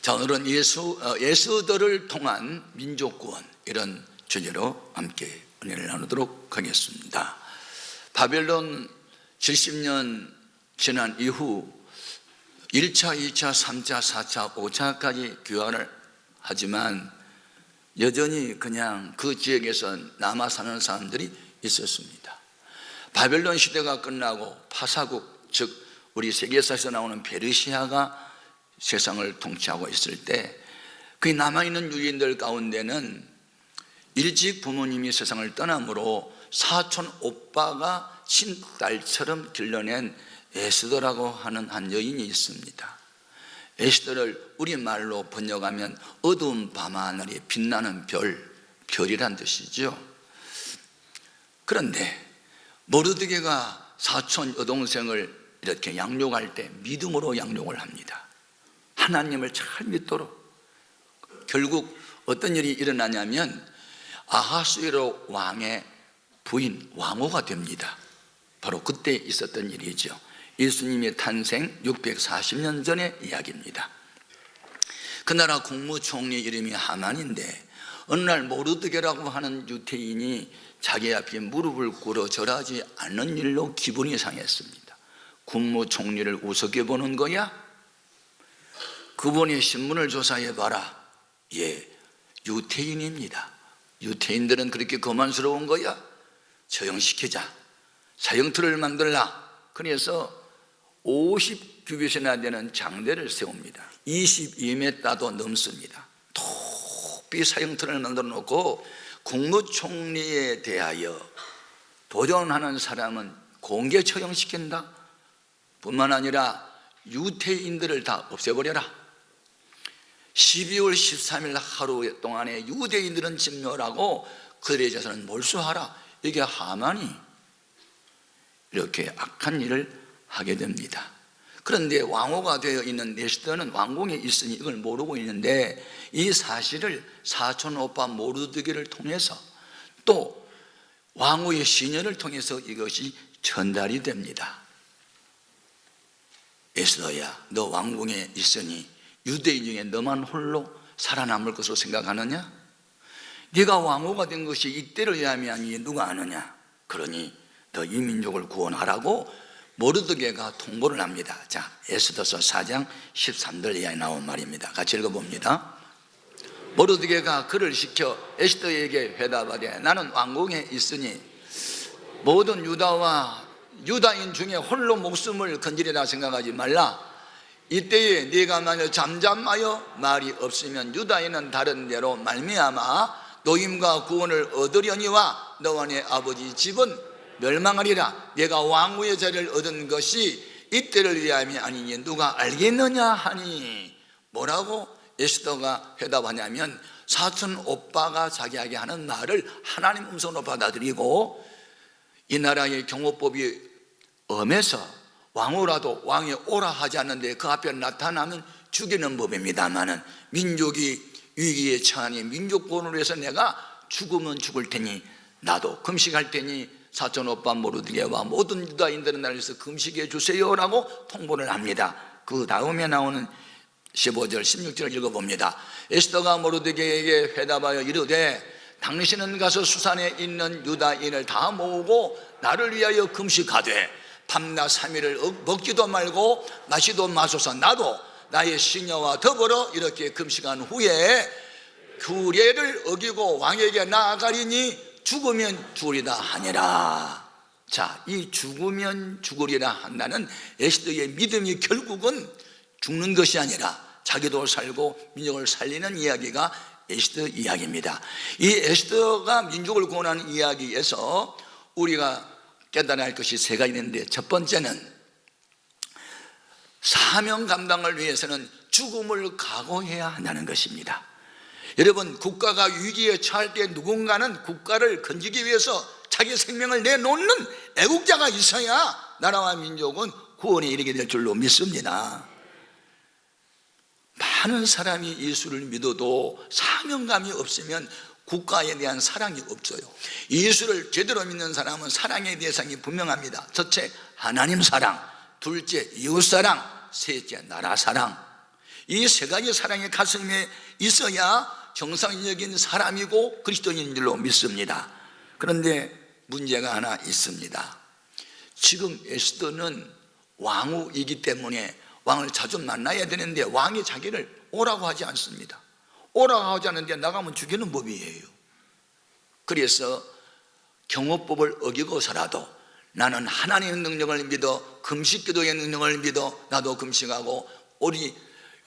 자, 오늘은 예수들을 통한 민족 구원, 이런 주제로 함께 은혜를 나누도록 하겠습니다. 바벨론 70년 지난 이후 1차, 2차, 3차, 4차, 5차까지 귀환을 하지만 여전히 그냥 그 지역에서 남아 사는 사람들이 있었습니다. 바벨론 시대가 끝나고 파사국, 즉 우리 세계사에서 나오는 페르시아가 세상을 통치하고 있을 때 그 남아있는 유대인들 가운데는 일찍 부모님이 세상을 떠남으로 사촌 오빠가 친딸처럼 길러낸 에스더라고 하는 한 여인이 있습니다. 에스더를 우리말로 번역하면 어두운 밤하늘에 빛나는 별이란 뜻이죠. 그런데 모르드게가 사촌 여동생을 이렇게 양육할 때 믿음으로 양육을 합니다. 하나님을 잘 믿도록. 결국 어떤 일이 일어나냐면 아하수에로 왕의 부인 왕후가 됩니다. 바로 그때 있었던 일이죠. 예수님의 탄생 640년 전의 이야기입니다. 그 나라 국무총리 이름이 하만인데 어느 날 모르드게라고 하는 유태인이 자기 앞에 무릎을 꿇어 절하지 않는 일로 기분이 상했습니다. 국무총리를 우습게 보는 거야? 그분이 신문을 조사해봐라. 예, 유태인입니다. 유태인들은 그렇게 거만스러운 거야? 처형시키자. 사형틀을 만들라. 그래서 50규빗이나 되는 장대를 세웁니다. 22m도 넘습니다. 높이 사형틀을 만들어 놓고 국무총리에 대하여 도전하는 사람은 공개 처형시킨다. 뿐만 아니라 유태인들을 다 없애버려라. 12월 13일 하루 동안에 유대인들은 진멸하고 그들의 자손은 몰수하라. 이게 하만이 이렇게 악한 일을 하게 됩니다. 그런데 왕후가 되어 있는 에스더는 왕궁에 있으니 이걸 모르고 있는데 이 사실을 사촌 오빠 모르드게를 통해서 또 왕후의 시녀를 통해서 이것이 전달이 됩니다. 에스더야, 너 왕궁에 있으니 유대인 중에 너만 홀로 살아남을 것으로 생각하느냐? 네가 왕후가 된 것이 이때를 위함이 아니니 누가 아느냐? 그러니 너 이 민족을 구원하라고 모르드게가 통보를 합니다. 자, 에스더서 4장 13절 이하에 나온 말입니다. 같이 읽어봅니다. 모르드게가 그를 시켜 에스더에게 회답하되 나는 왕궁에 있으니 모든 유다와 유다인 중에 홀로 목숨을 건지리라 생각하지 말라. 이때에 네가 만약 잠잠하여 말이 없으면 유다인은 다른 데로 말미암아 노임과 구원을 얻으려니와 너와 네 아버지 집은 멸망하리라. 네가 왕후의 자리를 얻은 것이 이때를 위함이 아니니 누가 알겠느냐 하니. 뭐라고 에스더가 회답하냐면 사촌 오빠가 자기에게 하는 말을 하나님 음성으로 받아들이고 이 나라의 경호법이 엄해서 왕후라도 왕이 오라 하지 않는데 그 앞에 나타나면 죽이는 법입니다만은 민족이 위기에 처하니 민족 구원을 위해서 내가 죽으면 죽을 테니 나도 금식할 테니 사촌 오빠 모르드게와 모든 유다인들은 나를 위해서 금식해 주세요라고 통보를 합니다. 그 다음에 나오는 15절 16절을 읽어봅니다. 에스더가 모르드게에게 회답하여 이르되 당신은 가서 수산에 있는 유다인을 다 모으고 나를 위하여 금식하되 밤낮 3일을 먹지도 말고 마시도 마소서. 나도 나의 시녀와 더불어 이렇게 금식한 후에 규례를 어기고 왕에게 나아가리니 죽으면 죽으리다 하니라. 자, 이 죽으면 죽으리라 한다는 에스더의 믿음이 결국은 죽는 것이 아니라 자기도 살고 민족을 살리는 이야기가 에스더 이야기입니다. 이 에스더가 민족을 구원하는 이야기에서 우리가 깨달아야 할 것이 세 가지 있는데 첫 번째는 사명 감당을 위해서는 죽음을 각오해야 한다는 것입니다. 여러분, 국가가 위기에 처할 때 누군가는 국가를 건지기 위해서 자기 생명을 내놓는 애국자가 있어야 나라와 민족은 구원에 이르게 될 줄로 믿습니다. 많은 사람이 예수를 믿어도 사명감이 없으면 국가에 대한 사랑이 없어요. 예수를 제대로 믿는 사람은 사랑의 대상이 분명합니다. 첫째, 하나님 사랑. 둘째, 이웃 사랑. 셋째, 나라 사랑. 이 세 가지 사랑의 가슴에 있어야 정상적인 사람이고 그리스도인인 줄로 믿습니다. 그런데 문제가 하나 있습니다. 지금 에스더는 왕후이기 때문에 왕을 자주 만나야 되는데 왕이 자기를 오라고 하지 않습니다. 오라고 하지 않는데 나가면 죽이는 법이에요. 그래서 경호법을 어기고서라도 나는 하나님의 능력을 믿어, 금식기도의 능력을 믿어 나도 금식하고, 우리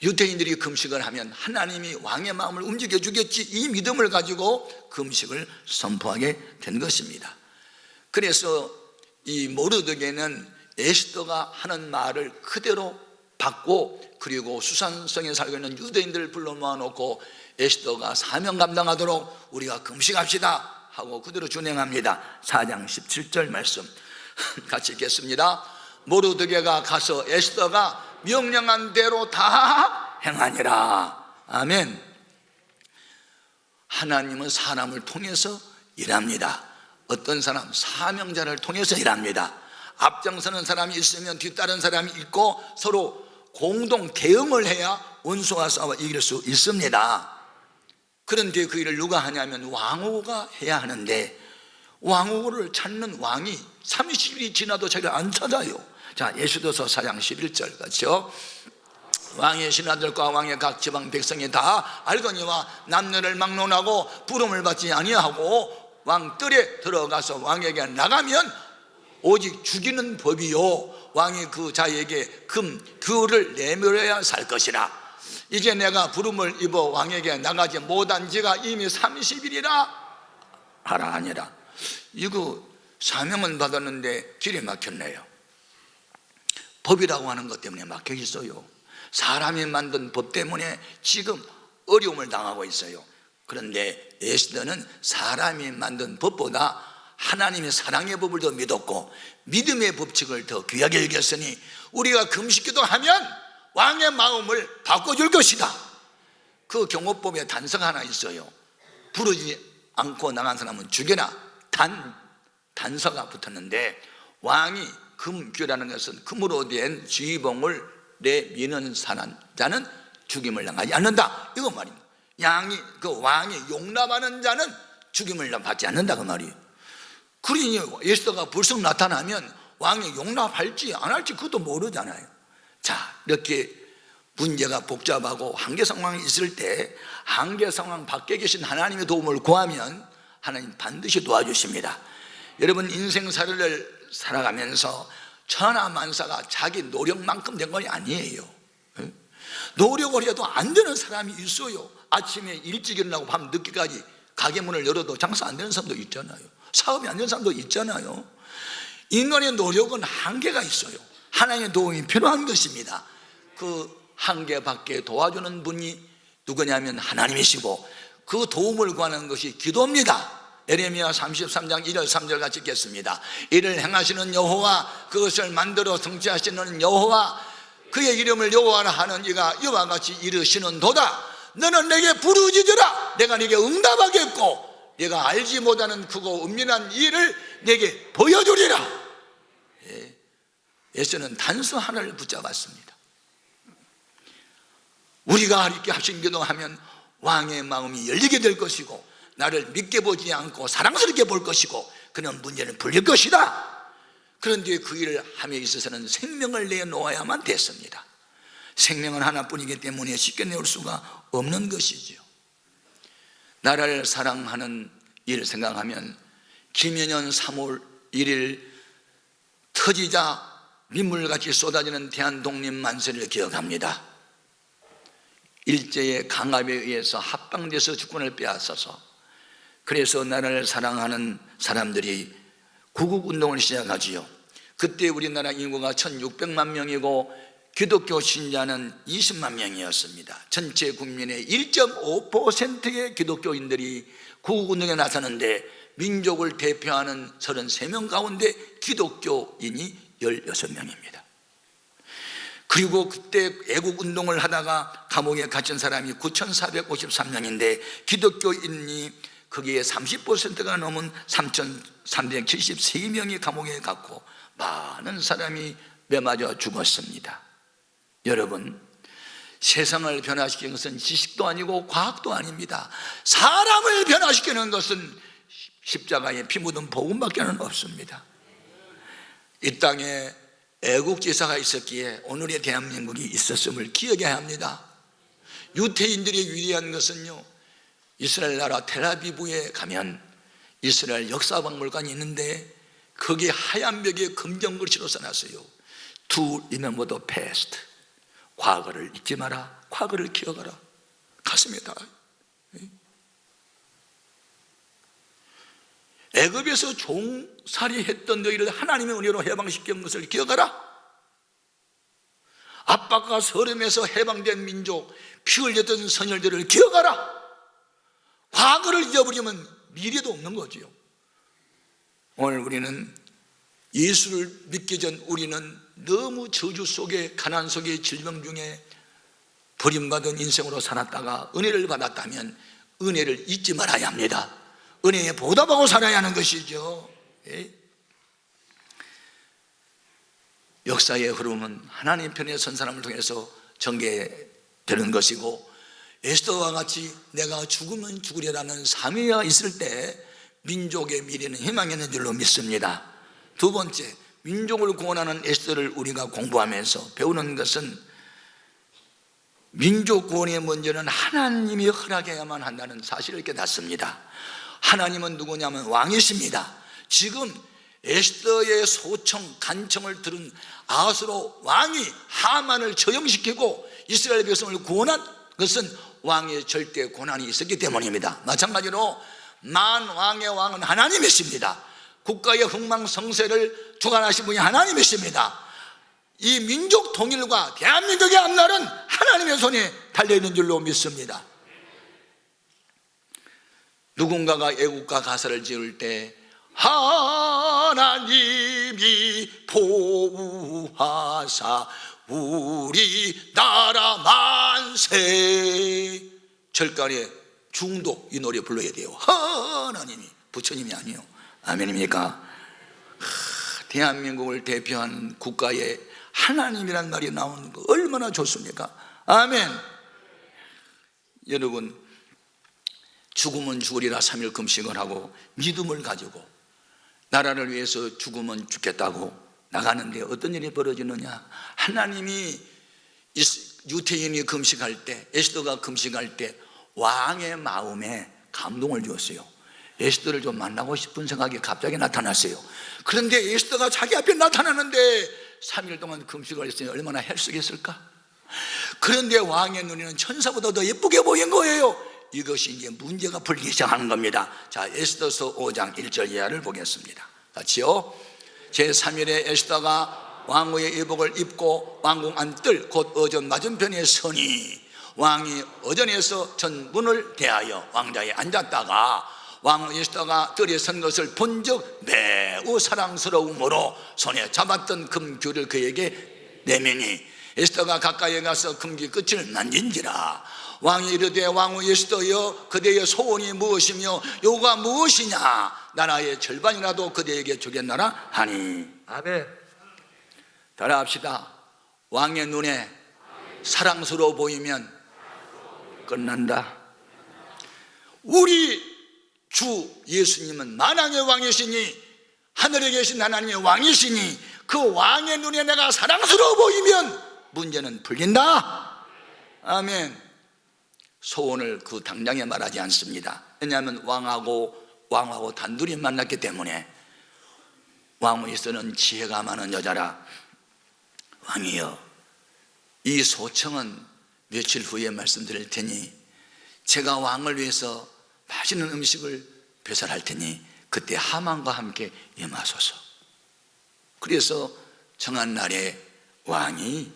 유대인들이 금식을 하면 하나님이 왕의 마음을 움직여 주겠지, 이 믿음을 가지고 금식을 선포하게 된 것입니다. 그래서 이 모르드게는 에스더가 하는 말을 그대로 받고, 그리고 수산성에 살고 있는 유대인들을 불러 모아놓고 에스더가 사명 감당하도록 우리가 금식합시다 하고 그대로 준행합니다. 4장 17절 말씀 같이 읽겠습니다. 모르드게가 가서 에스더가 명령한 대로 다 행하니라. 아멘. 하나님은 사람을 통해서 일합니다. 어떤 사람? 사명자를 통해서 일합니다. 앞장서는 사람이 있으면 뒤따른 사람이 있고 서로 공동 대응을 해야 원수와 싸워 이길 수 있습니다. 그런데 그 일을 누가 하냐면 왕후가 해야 하는데, 왕후를 찾는 왕이 30일이 지나도 자기를 안 찾아요. 자, 에스더서 4장 11절 같죠? 왕의 신하들과 왕의 각 지방 백성이 다 알거니와 남녀를 막론하고 부름을 받지 아니하고 왕 뜰에 들어가서 왕에게 나가면 오직 죽이는 법이요, 왕이 그 자에게 규를 내밀어야 살 것이라. 이제 내가 부름을 입어 왕에게 나가지 못한 지가 이미 30일이라 하라 하니라. 이거 사명은 받았는데 길에 막혔네요. 법이라고 하는 것 때문에 막혀 있어요. 사람이 만든 법 때문에 지금 어려움을 당하고 있어요. 그런데 에스더는 사람이 만든 법보다 하나님의 사랑의 법을 더 믿었고 믿음의 법칙을 더 귀하게 여겼으니 우리가 금식기도 하면 왕의 마음을 바꿔줄 것이다. 그 경호법에 단서가 하나 있어요. 부르지 않고 나간 사람은 죽여라. 단서가 붙었는데, 왕이 금규라는 것은 금으로 된 지휘봉을 내미는 자는 죽임을 당하지 않는다, 이거 말입니다. 왕이 용납하는 자는 죽임을 받지 않는다, 그 말이에요. 그러니 에스더가 불쑥 나타나면 왕이 용납할지 안 할지 그것도 모르잖아요. 자, 이렇게 문제가 복잡하고 한계 상황이 있을 때 한계 상황 밖에 계신 하나님의 도움을 구하면 하나님 반드시 도와주십니다. 여러분, 인생살이를 살아가면서 천하만사가 자기 노력만큼 된 건 아니에요. 노력을 해도 안 되는 사람이 있어요. 아침에 일찍 일어나고 밤 늦게까지 가게 문을 열어도 장사 안 되는 사람도 있잖아요. 사업이 안 되는 사람도 있잖아요. 인간의 노력은 한계가 있어요. 하나님의 도움이 필요한 것입니다. 그 한계 밖에 도와주는 분이 누구냐면 하나님이시고, 그 도움을 구하는 것이 기도입니다. 예레미야 33장 1절 3절 같이 읽겠습니다. 이를 행하시는 여호와, 그것을 만들어 성취하시는 여호와, 그의 이름을 여호와라 하는 이가 이와 같이 이르시는도다. 너는 내게 부르짖으라. 내가 네게 응답하겠고 네가 알지 못하는 크고 은밀한 일을 네게 보여주리라. 예수는 단서 하나를 붙잡았습니다. 우리가 이렇게 합심 기도하면 왕의 마음이 열리게 될 것이고, 나를 믿게 보지 않고 사랑스럽게 볼 것이고, 그는 문제는 풀릴 것이다. 그런데 그 일을 함에 있어서는 생명을 내놓아야만 됐습니다. 생명은 하나뿐이기 때문에 쉽게 내올 수가 없는 것이죠. 나라를 사랑하는 일 생각하면 김연현 3월 1일 터지자 민물같이 쏟아지는 대한독립만세를 기억합니다. 일제의 강압에 의해서 합방돼서 주권을 빼앗아서, 그래서 나라를 사랑하는 사람들이 구국운동을 시작하지요. 그때 우리나라 인구가 1600만 명이고 기독교 신자는 20만 명이었습니다. 전체 국민의 1.5%의 기독교인들이 구국운동에 나서는데, 민족을 대표하는 33명 가운데 기독교인이 16명입니다. 그리고 그때 애국운동을 하다가 감옥에 갇힌 사람이 9,453명인데 기독교인이 거기에 30%가 넘은 3,373명이 감옥에 갔고 많은 사람이 매맞아 죽었습니다. 여러분, 세상을 변화시키는 것은 지식도 아니고 과학도 아닙니다. 사람을 변화시키는 것은 십자가에 피 묻은 복음밖에 없습니다. 이 땅에 애국지사가 있었기에 오늘의 대한민국이 있었음을 기억해야 합니다. 유태인들이 위대한 것은요, 이스라엘 나라 텔아비브에 가면 이스라엘 역사박물관이 있는데 거기에 하얀 벽에 검정 글씨로 써놨어요. To remember the past. 과거를 잊지 마라. 과거를 기억하라. 가슴에 닿아요. 애굽에서 종살이했던 너희를 하나님의 은혜로 해방시킨 것을 기억하라. 압박과 서름에서 해방된 민족, 피 흘렸던 선열들을 기억하라. 과거를 잊어버리면 미래도 없는 거지요. 오늘 우리는 예수를 믿기 전 우리는 너무 저주 속에, 가난 속에, 질병 중에 버림받은 인생으로 살았다가 은혜를 받았다면 은혜를 잊지 말아야 합니다. 은혜에 보답하고 살아야 하는 것이죠. 역사의 흐름은 하나님 편에 선 사람을 통해서 전개되는 것이고, 에스더와 같이 내가 죽으면 죽으리라는 사명이 있을 때 민족의 미래는 희망이 있는 줄로 믿습니다. 두 번째, 민족을 구원하는 에스더를 우리가 공부하면서 배우는 것은 민족 구원의 문제는 하나님이 허락해야만 한다는 사실을 깨닫습니다. 하나님은 누구냐면 왕이십니다. 지금 에스더의 소청, 간청을 들은 아하스로 왕이 하만을 처형시키고 이스라엘 백성을 구원한 것은 왕의 절대 권한이 있었기 때문입니다. 마찬가지로 만왕의 왕은 하나님이십니다. 국가의 흥망성쇠를 주관하신 분이 하나님이십니다. 이 민족 통일과 대한민국의 앞날은 하나님의 손에 달려있는 줄로 믿습니다. 누군가가 애국가 가사를 지을 때 하나님이 보호하사 우리나라 만세, 절간에 중도 이 노래 불러야 돼요. 하나님이, 부처님이 아니에요. 아멘입니까? 대한민국을 대표하는 국가에 하나님이란 말이 나오는 거 얼마나 좋습니까? 아멘. 여러분, 죽으면 죽으리라 3일 금식을 하고 믿음을 가지고 나라를 위해서 죽으면 죽겠다고 나가는데 어떤 일이 벌어지느냐? 하나님이 유태인이 금식할 때, 에스더가 금식할 때 왕의 마음에 감동을 주었어요. 에스더를 좀 만나고 싶은 생각이 갑자기 나타났어요. 그런데 에스더가 자기 앞에 나타나는데 3일 동안 금식을 했으니 얼마나 헬쓰겠을까? 그런데 왕의 눈에는 천사보다 더 예쁘게 보인 거예요. 이것이 이제 문제가 풀리기 시작하는 겁니다. 자, 에스더서 5장 1절 이하를 보겠습니다. 같이요. 제3일에 에스더가 왕후의 의복을 입고 왕궁 안뜰 곧 어전 맞은편에 서니 왕이 어전에서 전문을 대하여 왕자에 앉았다가 왕 에스더가 뜰에 선 것을 본즉 매우 사랑스러움으로 손에 잡았던 금규를 그에게 내미니 에스더가 가까이 가서 금귀 끝을 만진지라. 왕이 이르되 왕후 에스더여, 그대의 소원이 무엇이며 요구가 무엇이냐? 나라의 절반이라도 그대에게 주겠나라 하니. 아멘. 따라합시다. 왕의 눈에 사랑스러워 보이면 끝난다. 우리 주 예수님은 만왕의 왕이시니, 하늘에 계신 하나님의 왕이시니 그 왕의 눈에 내가 사랑스러워 보이면 문제는 풀린다. 아멘. 소원을 그 당장에 말하지 않습니다. 왜냐하면 왕하고 단둘이 만났기 때문에. 왕후 에스더는 지혜가 많은 여자라. 왕이여, 이 소청은 며칠 후에 말씀드릴 테니 제가 왕을 위해서 맛있는 음식을 배설할 테니 그때 하만과 함께 임하소서. 그래서 정한 날에 왕이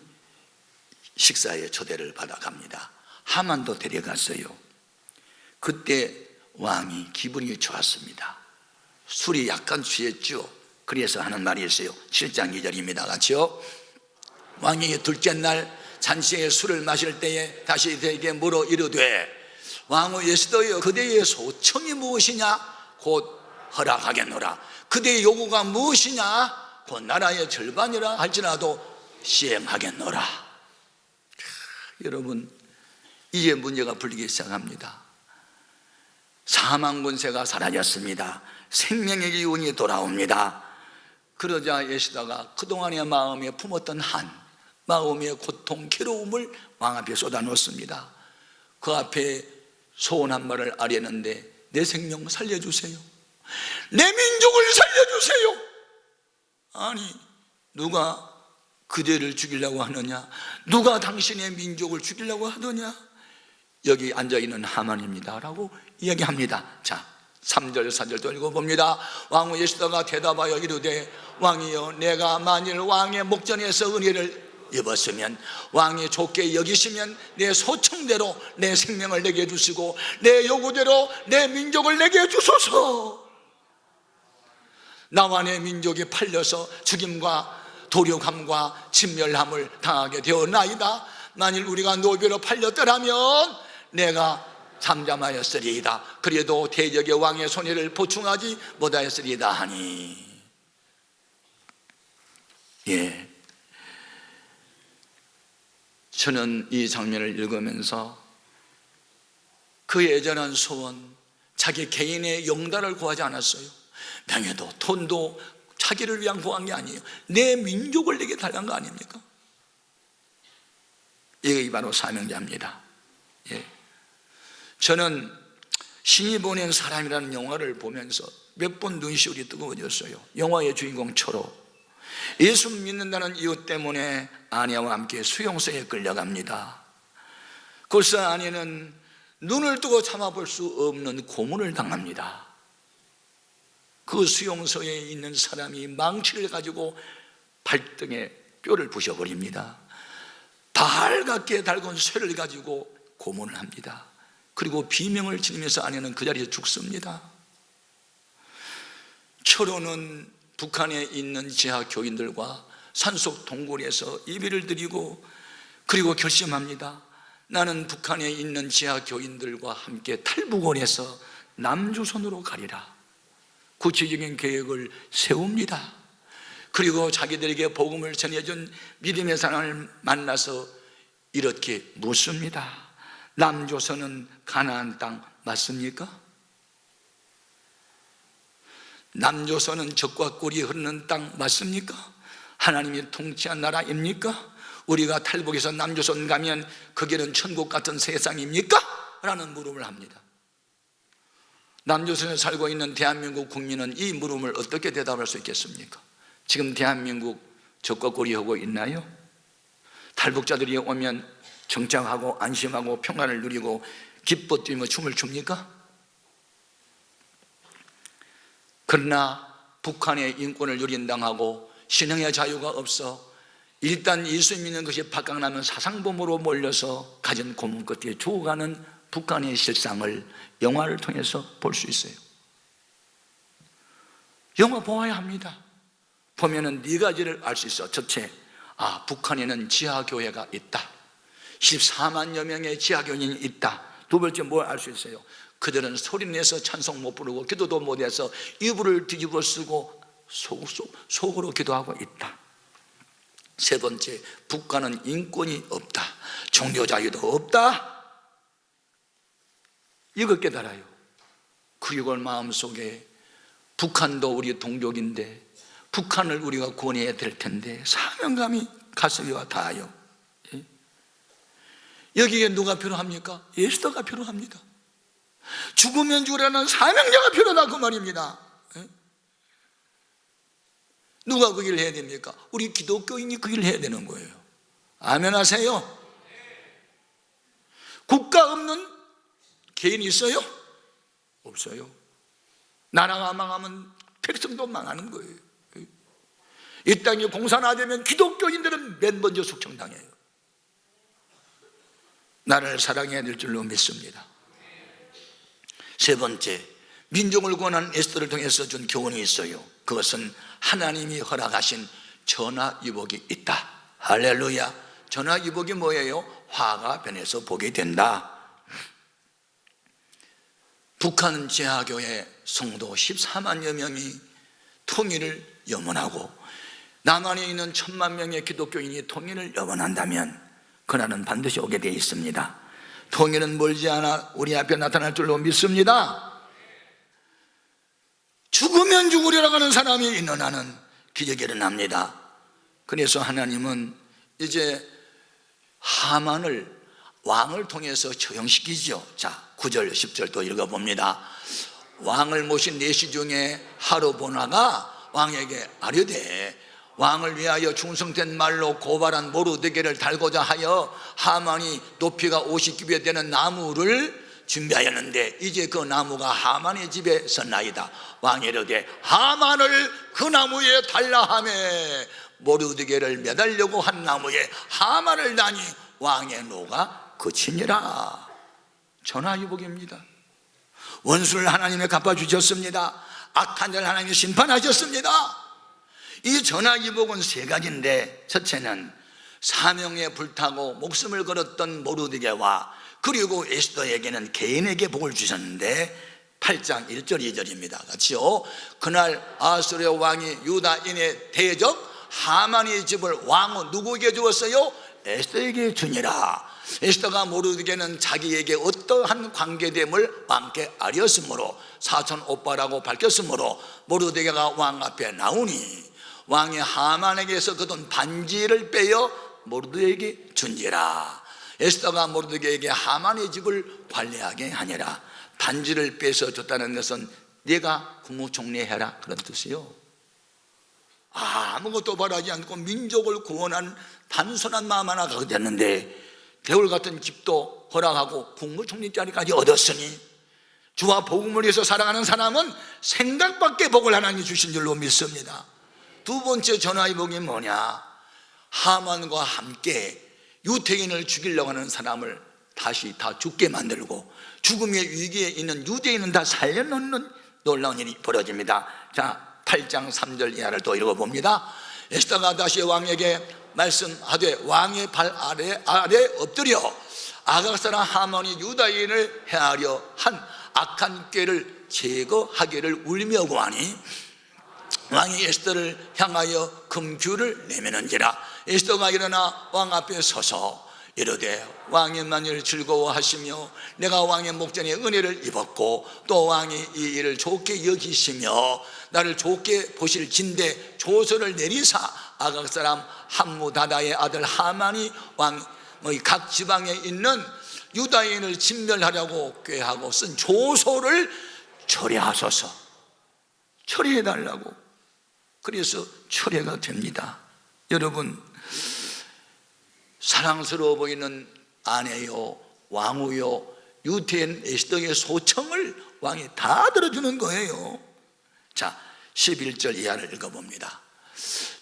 식사에 초대를 받아갑니다. 하만도 데려갔어요. 그때 왕이 기분이 좋았습니다. 술이 약간 취했죠. 그래서 하는 말이 있어요. 7장 2절입니다. 같이요. 왕이 둘째 날 잔치에 술을 마실 때에 다시 그에게 물어 이르되 왕후 에스더여, 그대의 소청이 무엇이냐? 곧 허락하겠노라. 그대의 요구가 무엇이냐? 곧 나라의 절반이라 할지라도 시행하겠노라. 여러분, 이제 문제가 풀리기 시작합니다. 사망 권세가 사라졌습니다. 생명의 기운이 돌아옵니다. 그러자 예수다가 그동안의 마음에 품었던 마음의 고통, 괴로움을 왕 앞에 쏟아놓습니다. 그 앞에 소원 한 말을 아뢰는데, 내 생명 살려주세요, 내 민족을 살려주세요. 아니, 누가 그대를 죽이려고 하느냐? 누가 당신의 민족을 죽이려고 하더냐? 여기 앉아있는 하만입니다 라고 이야기합니다. 자, 3절 4절도 읽어봅니다. 왕후 예수다가 대답하여 이르되, 왕이여, 내가 만일 왕의 목전에서 은혜를 입었으면 왕이 좋게 여기시면 내 소청대로 내 생명을 내게 주시고 내 요구대로 내 민족을 내게 주소서. 나와 내 민족이 팔려서 죽임과 도륙함과 진멸함을 당하게 되었나이다. 만일 우리가 노비로 팔렸더라면 내가 잠잠하였으리이다. 그래도 대적의 왕의 손해를 보충하지 못하였으리이다 하니. 예, 저는 이 장면을 읽으면서 그 예전한 소원, 자기 개인의 영달을 구하지 않았어요. 명예도 돈도 자기를 위한 구한 게 아니에요. 내 민족을 내게 달란 거 아닙니까? 이게 바로 사명자입니다. 예. 저는 신이 보낸 사람이라는 영화를 보면서 몇 번 눈시울이 뜨거워졌어요. 영화의 주인공 초로, 예수 믿는다는 이유 때문에 아내와 함께 수용소에 끌려갑니다. 그래서 아내는 눈을 뜨고 참아볼 수 없는 고문을 당합니다. 그 수용소에 있는 사람이 망치를 가지고 발등에 뼈를 부셔버립니다. 달갑게 달군 쇠를 가지고 고문을 합니다. 그리고 비명을 지르면서 아내는 그 자리에서 죽습니다. 철호는 북한에 있는 지하 교인들과 산속 동굴에서 예배를 드리고, 그리고 결심합니다. 나는 북한에 있는 지하 교인들과 함께 탈북원에서 남조선으로 가리라. 구체적인 계획을 세웁니다. 그리고 자기들에게 복음을 전해준 믿음의 사람을 만나서 이렇게 묻습니다. 남조선은 가나안 땅 맞습니까? 남조선은 적과 꿀이 흐르는 땅 맞습니까? 하나님이 통치한 나라입니까? 우리가 탈북해서 남조선 가면 거기는 천국 같은 세상입니까? 라는 물음을 합니다. 남조선에 살고 있는 대한민국 국민은 이 물음을 어떻게 대답할 수 있겠습니까? 지금 대한민국 적과 꿀이 하고 있나요? 탈북자들이 오면 정착하고 안심하고 평안을 누리고 기뻐 뛰며 춤을 춥니까? 그러나 북한의 인권을 유린당하고 신앙의 자유가 없어 일단 예수 믿는 것이 박강나면 사상범으로 몰려서 가진 고문 끝에 죽어가는 북한의 실상을 영화를 통해서 볼 수 있어요. 영화 보아야 합니다. 보면은 네 가지를 알 수 있어. 첫째, 북한에는 지하교회가 있다. 14만여 명의 지하교인이 있다. 두 번째, 뭘 알 수 있어요? 그들은 소리내서 찬송 못 부르고 기도도 못해서 이불을 뒤집어 쓰고 속으로 기도하고 있다. 세 번째, 북한은 인권이 없다. 종교 자유도 없다. 이걸 깨달아요. 그리고 마음속에 북한도 우리 동족인데 북한을 우리가 구원해야 될 텐데 사명감이 가슴에 와 닿아요. 여기에 누가 필요합니까? 예수가 필요합니다. 죽으면 죽으라는 사명자가 필요하다 그 말입니다. 누가 그 일을 해야 됩니까? 우리 기독교인이 그 일을 해야 되는 거예요. 아멘 하세요. 국가 없는 개인이 있어요? 없어요. 나라가 망하면 백성도 망하는 거예요. 이 땅이 공산화되면 기독교인들은 맨 먼저 숙청당해요. 나라를 사랑해야 될 줄로 믿습니다. 세 번째, 민족을 구원하는 에스더를 통해서 준 교훈이 있어요. 그것은 하나님이 허락하신 전화위복이 있다. 할렐루야. 전화위복이 뭐예요? 화가 변해서 보게 된다. 북한 지하교회 성도 14만여 명이 통일을 염원하고 남한에 있는 1000만 명의 기독교인이 통일을 염원한다면 그날은 반드시 오게 되어 있습니다. 통일은 멀지 않아 우리 앞에 나타날 줄로 믿습니다. 죽으면 죽으리라고 하는 사람이 있는 한은 기적이 일어납니다. 그래서 하나님은 이제 하만을 왕을 통해서 처형시키죠. 자, 9절 10절 또 읽어봅니다. 왕을 모신 내시 중에 하르보나가 왕에게 아뢰되 왕을 위하여 충성된 말로 고발한 모르드게를 달고자 하여 하만이 높이가 50규빗 되는 나무를 준비하였는데 이제 그 나무가 하만의 집에 섰나이다. 왕이 이르되 하만을 그 나무에 달라 하며 모르드게를 매달려고 한 나무에 하만을 다니 왕의 노가 그치니라. 전화위복입니다. 원수를 하나님이 갚아주셨습니다. 악한 자를 하나님이 심판하셨습니다. 이 전화위복은 세 가지인데, 첫째는 사명에 불타고 목숨을 걸었던 모르드게와 그리고 에스더에게는 개인에게 복을 주셨는데 8장 1절 2절입니다. 같이요. 그날 아수르 왕이 유다인의 대적 하만의 집을 왕은 누구에게 주었어요? 에스더에게 주니라. 에스더가 모르드게는 자기에게 어떠한 관계됨을 왕께 아뢰었으므로 사촌 오빠라고 밝혔으므로 모르드게가 왕 앞에 나오니 왕이 하만에게서 거둔 반지를 빼어 모르드게에게 준지라. 에스더가 모르드게에게 하만의 집을 관리하게 하니라. 반지를 빼서 줬다는 것은 네가 국무총리해라 그런 뜻이요. 아무것도 바라지 않고 민족을 구원한 단순한 마음 하나 갖게 됐는데 개울 같은 집도 허락하고 국무총리 자리까지 얻었으니 주와 복음을 위해서 살아가는 사람은 생각밖에 복을 하나님이 주신 줄로 믿습니다. 두 번째 전화위복이 뭐냐? 하만과 함께 유태인을 죽이려고 하는 사람을 다시 다 죽게 만들고 죽음의 위기에 있는 유대인은 다 살려놓는 놀라운 일이 벌어집니다. 자, 8장 3절 이하를 또 읽어봅니다. 에스더가 다시 왕에게 말씀하되 왕의 발 아래 엎드려 아각 사람 하만이 유다인을 해하려 한 악한 꾀를 제거하기를 울며 구하니 왕이 에스더를 향하여 금규를 내미는지라. 에스더가 일어나 왕 앞에 서서 이르되 왕이 만일 즐거워하시며 내가 왕의 목전에 은혜를 입었고 또 왕이 이 일을 좋게 여기시며 나를 좋게 보실 진대 조서를 내리사 아각 사람 함무다다의 아들 하만이 왕의 각 지방에 있는 유다인을 진멸하려고 꾀하고 쓴 조서를 철회하소서. 철회해달라고. 그래서 철회가 됩니다. 여러분, 사랑스러워 보이는 아내요 왕후요 유태인 에스더의 소청을 왕이 다 들어주는 거예요. 자, 11절 이하를 읽어봅니다.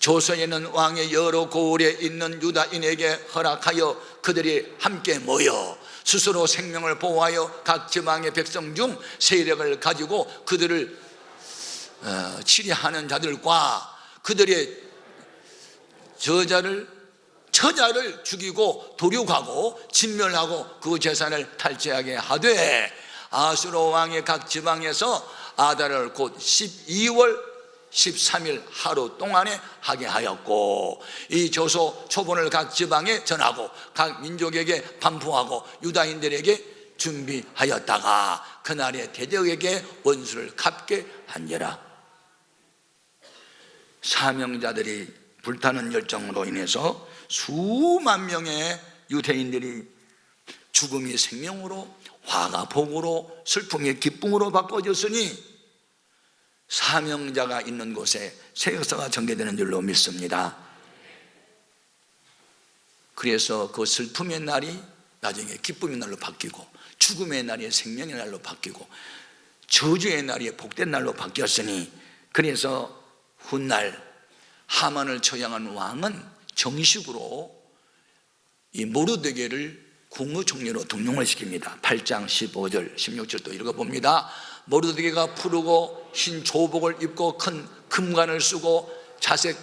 조서에는 왕의 여러 고을에 있는 유다인에게 허락하여 그들이 함께 모여 스스로 생명을 보호하여 각 지방의 백성 중 세력을 가지고 그들을 치리하는 자들과 그들의 처자를 죽이고 도륙하고 진멸하고 그 재산을 탈취하게 하되 아수르 왕의 각 지방에서 아달을 곧 12월 13일 하루 동안에 하게 하였고 이 조서 초본을 각 지방에 전하고 각 민족에게 반포하고 유다인들에게 준비하였다가 그날에 대적에게 원수를 갚게 한지라. 사명자들이 불타는 열정으로 인해서 수만 명의 유대인들이 죽음이 생명으로, 화가 복으로, 슬픔이 기쁨으로 바꿔졌으니 사명자가 있는 곳에 새 역사가 전개되는 줄로 믿습니다. 그래서 그 슬픔의 날이 나중에 기쁨의 날로 바뀌고 죽음의 날이 생명의 날로 바뀌고 저주의 날이 복된 날로 바뀌었으니 그래서 훗날 하만을 처형한 왕은 정식으로 이 모르드게를 국무총리로 등용을 시킵니다. 8장 15절 16절도 읽어봅니다. 모르드게가 푸르고 흰 조복을 입고 큰 금관을 쓰고 자색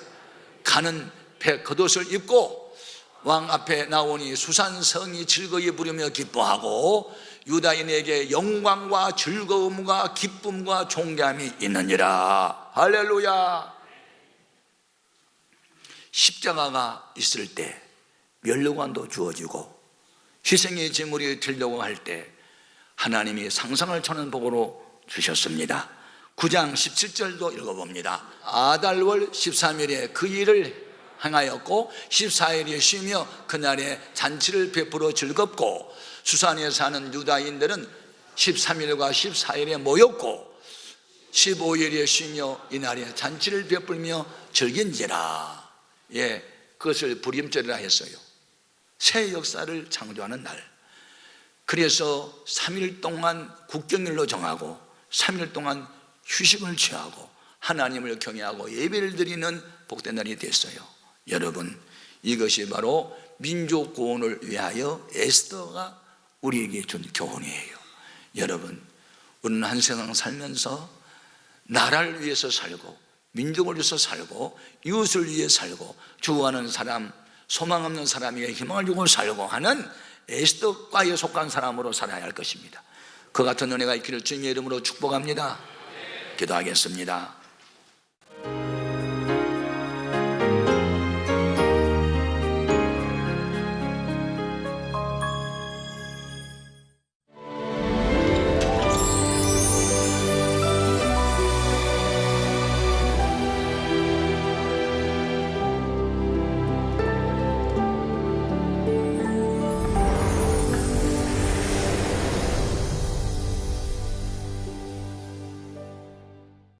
가는 배 겉옷을 입고 왕 앞에 나오니 수산성이 즐거이 부르며 기뻐하고 유다인에게 영광과 즐거움과 기쁨과 존귀함이 있느니라. 할렐루야. 십자가가 있을 때 면류관도 주어지고 희생의 제물이 되려고 할 때 하나님이 상상을 초는 복으로 주셨습니다. 9장 17절도 읽어봅니다. 아달월 13일에 그 일을 행하였고 14일에 쉬며 그날에 잔치를 베풀어 즐겁고 수산에 사는 유다인들은 13일과 14일에 모였고 15일에 쉬며 이날에 잔치를 베풀며 즐긴지라. 그것을 불임절이라 했어요. 새 역사를 창조하는 날. 그래서 3일 동안 국경일로 정하고 3일 동안 휴식을 취하고 하나님을 경외하고 예배를 드리는 복된 날이 됐어요. 여러분, 이것이 바로 민족 구원을 위하여 에스더가 우리에게 준 교훈이에요. 여러분, 우리는 한 세상 살면서 나라를 위해서 살고 민족을 위해서 살고 이웃을 위해 살고 죽어가는 사람, 소망 없는 사람에게 희망을 주고 살고 하는 에스더과에 속한 사람으로 살아야 할 것입니다. 그 같은 은혜가 있기를 주님의 이름으로 축복합니다. 기도하겠습니다.